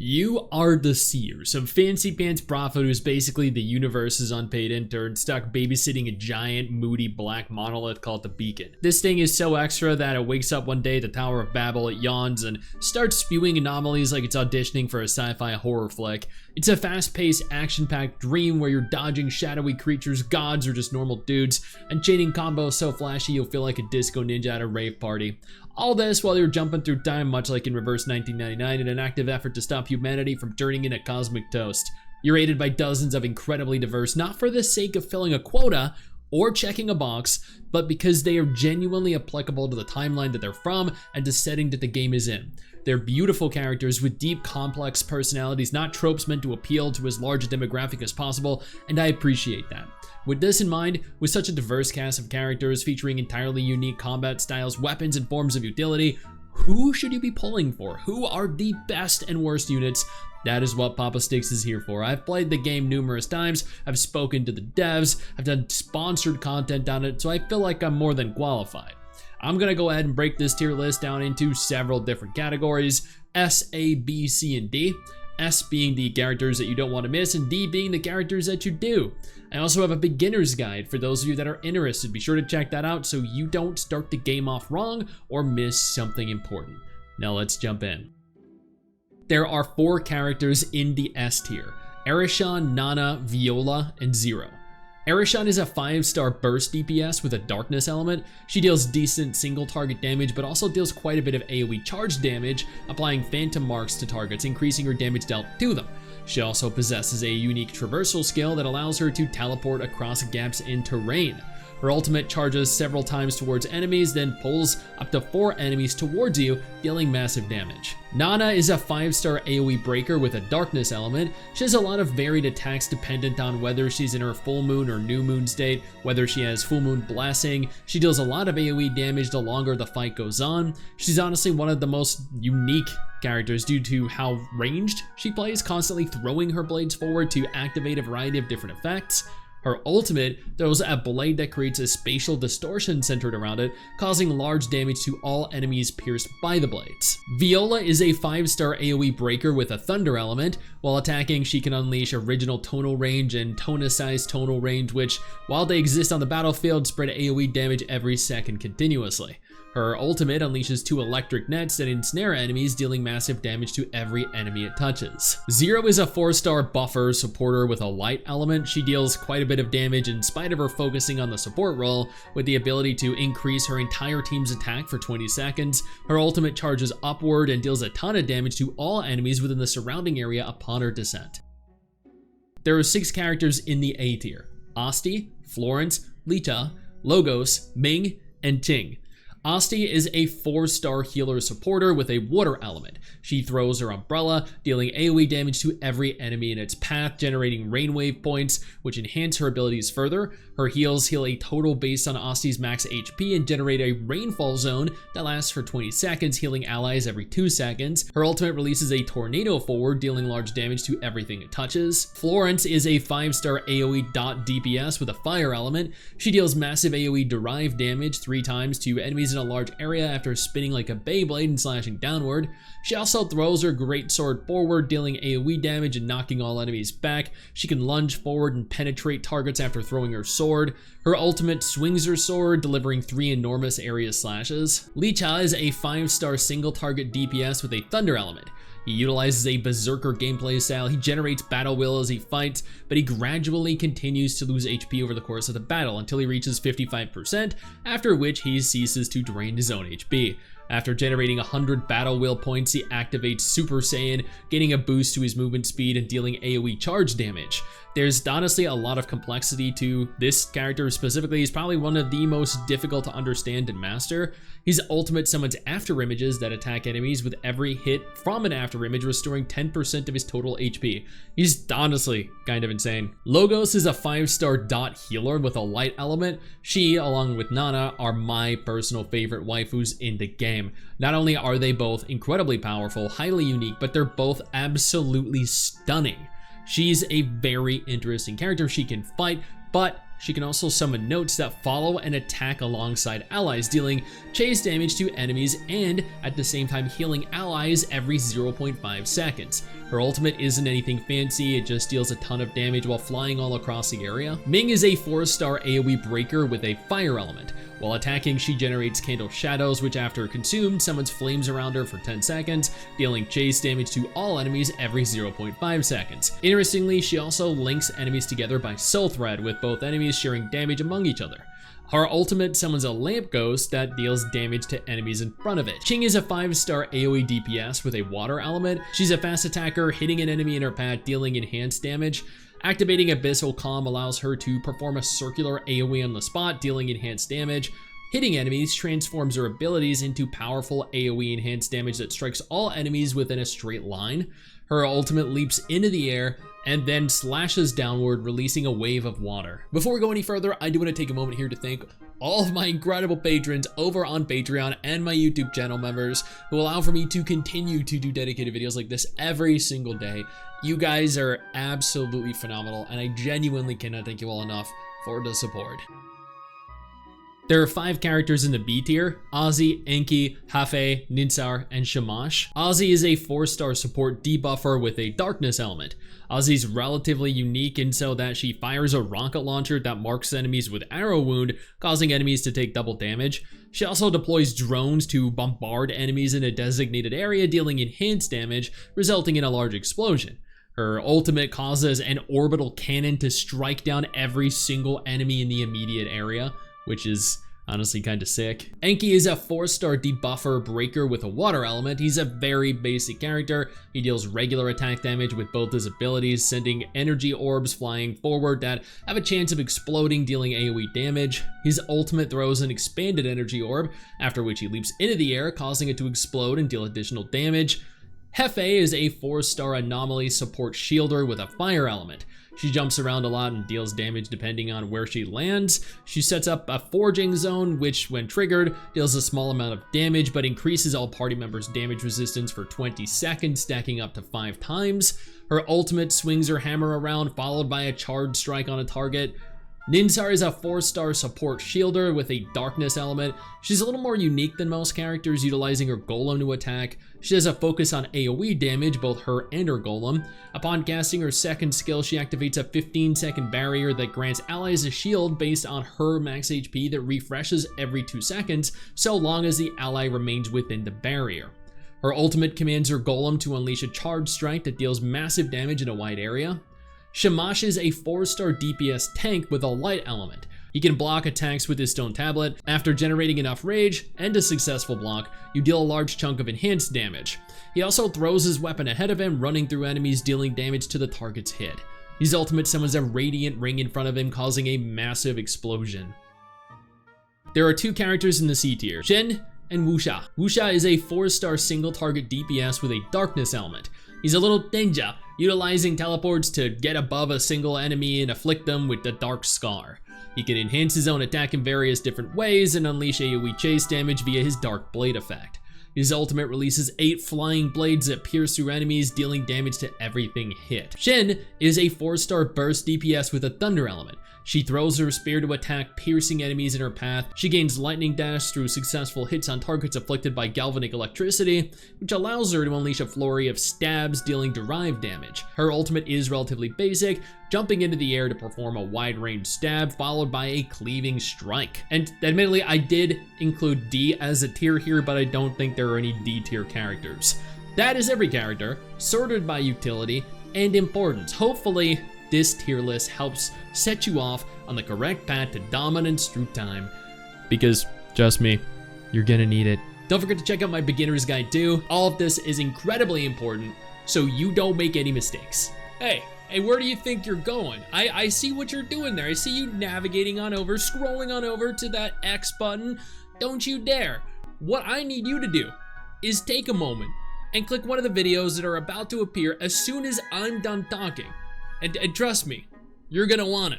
You are the seer, some fancy pants prophet who's basically the universe's unpaid intern stuck babysitting a giant, moody black monolith called the Beacon. This thing is so extra that it wakes up one day at the Tower of Babel, it yawns and starts spewing anomalies like it's auditioning for a sci-fi horror flick. It's a fast-paced, action-packed dream where you're dodging shadowy creatures, gods, or just normal dudes, and chaining combos so flashy you'll feel like a disco ninja at a rave party. All this while you're jumping through time much like in Reverse 1999 in an active effort to stop humanity from turning into cosmic toast. You're aided by dozens of incredibly diverse, not for the sake of filling a quota or checking a box, but because they are genuinely applicable to the timeline that they're from and the setting that the game is in. They're beautiful characters with deep, complex personalities, not tropes meant to appeal to as large a demographic as possible, and I appreciate that. With this in mind, with such a diverse cast of characters featuring entirely unique combat styles, weapons, and forms of utility, who should you be pulling for? Who are the best and worst units? That is what Papa Stix is here for. I've played the game numerous times, I've spoken to the devs, I've done sponsored content on it, so I feel like I'm more than qualified. I'm gonna go ahead and break this tier list down into several different categories: S, A, B, C, and D. S being the characters that you don't want to miss, and D being the characters that you do. I also have a beginner's guide for those of you that are interested. Be sure to check that out so you don't start the game off wrong or miss something important. Now let's jump in. There are 4 characters in the S tier: Arishan, Nanna, Viola, and Zero. Arishan is a 5-star burst DPS with a darkness element. She deals decent single target damage, but also deals quite a bit of AoE charge damage, applying phantom marks to targets, increasing her damage dealt to them. She also possesses a unique traversal skill that allows her to teleport across gaps in terrain. Her ultimate charges several times towards enemies, then pulls up to 4 enemies towards you, dealing massive damage. Nanna is a 5-star AoE breaker with a darkness element. She has a lot of varied attacks dependent on whether she's in her full moon or new moon state, whether she has full moon blessing. She deals a lot of AoE damage the longer the fight goes on. She's honestly one of the most unique characters due to how ranged she plays, constantly throwing her blades forward to activate a variety of different effects. Her ultimate throws a blade that creates a spatial distortion centered around it, causing large damage to all enemies pierced by the blades. Viola is a 5-star AoE breaker with a thunder element. While attacking, she can unleash original tonal range and tonicized tonal range, which, while they exist on the battlefield, spread AoE damage every second continuously. Her ultimate unleashes 2 electric nets that ensnare enemies, dealing massive damage to every enemy it touches. Zero is a 4-star buffer supporter with a light element. She deals quite a bit of damage in spite of her focusing on the support role, with the ability to increase her entire team's attack for 20 seconds. Her ultimate charges upward and deals a ton of damage to all enemies within the surrounding area upon her descent. There are 6 characters in the A tier: Asti, Florence, Lita, Logos, Ming, and Ting. Asti is a 4-star healer supporter with a water element. She throws her umbrella, dealing AoE damage to every enemy in its path, generating rainwave points, which enhance her abilities further. Her heals heal a total based on Asti's max HP and generate a rainfall zone that lasts for 20 seconds, healing allies every 2 seconds. Her ultimate releases a tornado forward, dealing large damage to everything it touches. Florence is a 5-star AoE dot DPS with a fire element. She deals massive AoE derived damage 3 times to enemies in a large area after spinning like a Beyblade and slashing downward. She also throws her great sword forward, dealing AoE damage and knocking all enemies back. She can lunge forward and penetrate targets after throwing her sword. Her ultimate swings her sword, delivering 3 enormous area slashes. Licha is a 5-star single target DPS with a thunder element. He utilizes a berserker gameplay style. He generates battle will as he fights, but he gradually continues to lose HP over the course of the battle until he reaches 55%, after which he ceases to drain his own HP. After generating 100 battle will points, he activates Super Saiyan, gaining a boost to his movement speed and dealing AoE charge damage. There's honestly a lot of complexity to this character specifically. He's probably one of the most difficult to understand and master. His ultimate summons after images that attack enemies with every hit from an after image, restoring 10% of his total HP. He's honestly kind of insane. Logos is a 5-star dot healer with a light element. She, along with Nanna, are my personal favorite waifus in the game. Not only are they both incredibly powerful, highly unique, but they're both absolutely stunning. She's a very interesting character. She can fight, but She can also summon notes that follow and attack alongside allies, dealing chase damage to enemies and at the same time healing allies every 0.5 seconds. Her ultimate isn't anything fancy, it just deals a ton of damage while flying all across the area. Ming is a 4-star AoE breaker with a fire element. While attacking, she generates candle shadows, which after consumed, summons flames around her for 10 seconds, dealing chase damage to all enemies every 0.5 seconds. Interestingly, she also links enemies together by soul thread, with both enemies sharing damage among each other. Her ultimate summons a lamp ghost that deals damage to enemies in front of it. Qing is a 5-star AoE DPS with a water element. She's a fast attacker, hitting an enemy in her path, dealing enhanced damage. Activating Abyssal Calm allows her to perform a circular AoE on the spot, dealing enhanced damage. Hitting enemies transforms her abilities into powerful AoE enhanced damage that strikes all enemies within a straight line. Her ultimate leaps into the air and then slashes downward, releasing a wave of water. Before we go any further, I do want to take a moment here to thank all of my incredible patrons over on Patreon and my YouTube channel members who allow for me to continue to do dedicated videos like this every single day. You guys are absolutely phenomenal, and I genuinely cannot thank you all enough for the support. There are 5 characters in the B tier: Ozzy, Enki, Hafe, Ninsar, and Shamash. Ozzy is a 4-star support debuffer with a darkness element. Ozzy's relatively unique in so that she fires a rocket launcher that marks enemies with arrow wound, causing enemies to take double damage. She also deploys drones to bombard enemies in a designated area, dealing enhanced damage, resulting in a large explosion. Her ultimate causes an orbital cannon to strike down every single enemy in the immediate area, which is honestly kind of sick. Enki is a 4-star debuffer breaker with a water element. He's a very basic character. He deals regular attack damage with both his abilities, sending energy orbs flying forward that have a chance of exploding, dealing AoE damage. His ultimate throws an expanded energy orb, after which he leaps into the air, causing it to explode and deal additional damage. Hefe is a 4-star anomaly support shielder with a fire element. She jumps around a lot and deals damage depending on where she lands. She sets up a forging zone, which when triggered, deals a small amount of damage, but increases all party members' damage resistance for 20 seconds, stacking up to 5 times. Her ultimate swings her hammer around, followed by a charge strike on a target. Ninsar is a 4-star support shielder with a darkness element. She's a little more unique than most characters, utilizing her golem to attack. She has a focus on AoE damage, both her and her golem. Upon casting her second skill, she activates a 15-second barrier that grants allies a shield based on her max HP that refreshes every 2 seconds, so long as the ally remains within the barrier. Her ultimate commands her golem to unleash a charge strike that deals massive damage in a wide area. Shamash is a 4-star DPS tank with a light element. He can block attacks with his stone tablet. After generating enough rage and a successful block, you deal a large chunk of enhanced damage. He also throws his weapon ahead of him, running through enemies, dealing damage to the target's hit. His ultimate summons a radiant ring in front of him, causing a massive explosion. There are 2 characters in the C tier, Shen and Wuxia. Wuxia is a 4-star single target DPS with a darkness element. He's a little ninja, utilizing teleports to get above a single enemy and afflict them with the Dark Scar. He can enhance his own attack in various different ways and unleash AoE chase damage via his Dark Blade effect. His ultimate releases 8 flying blades that pierce through enemies, dealing damage to everything hit. Shen is a 4-star burst DPS with a thunder element. She throws her spear to attack, piercing enemies in her path. She gains lightning dash through successful hits on targets afflicted by galvanic electricity, which allows her to unleash a flurry of stabs, dealing derived damage. Her ultimate is relatively basic, jumping into the air to perform a wide-range stab, followed by a cleaving strike. And admittedly, I did include D as a tier here, but I don't think there are any D tier characters. That is every character, sorted by utility and importance. Hopefully, this tier list helps set you off on the correct path to dominance through time, because trust me, you're gonna need it. Don't forget to check out my beginner's guide too. All of this is incredibly important, so you don't make any mistakes. Hey, where do you think you're going? I see what you're doing there. I see you navigating on over, scrolling on over to that X button. Don't you dare. What I need you to do is take a moment and click one of the videos that are about to appear as soon as I'm done talking. And trust me, you're gonna wanna.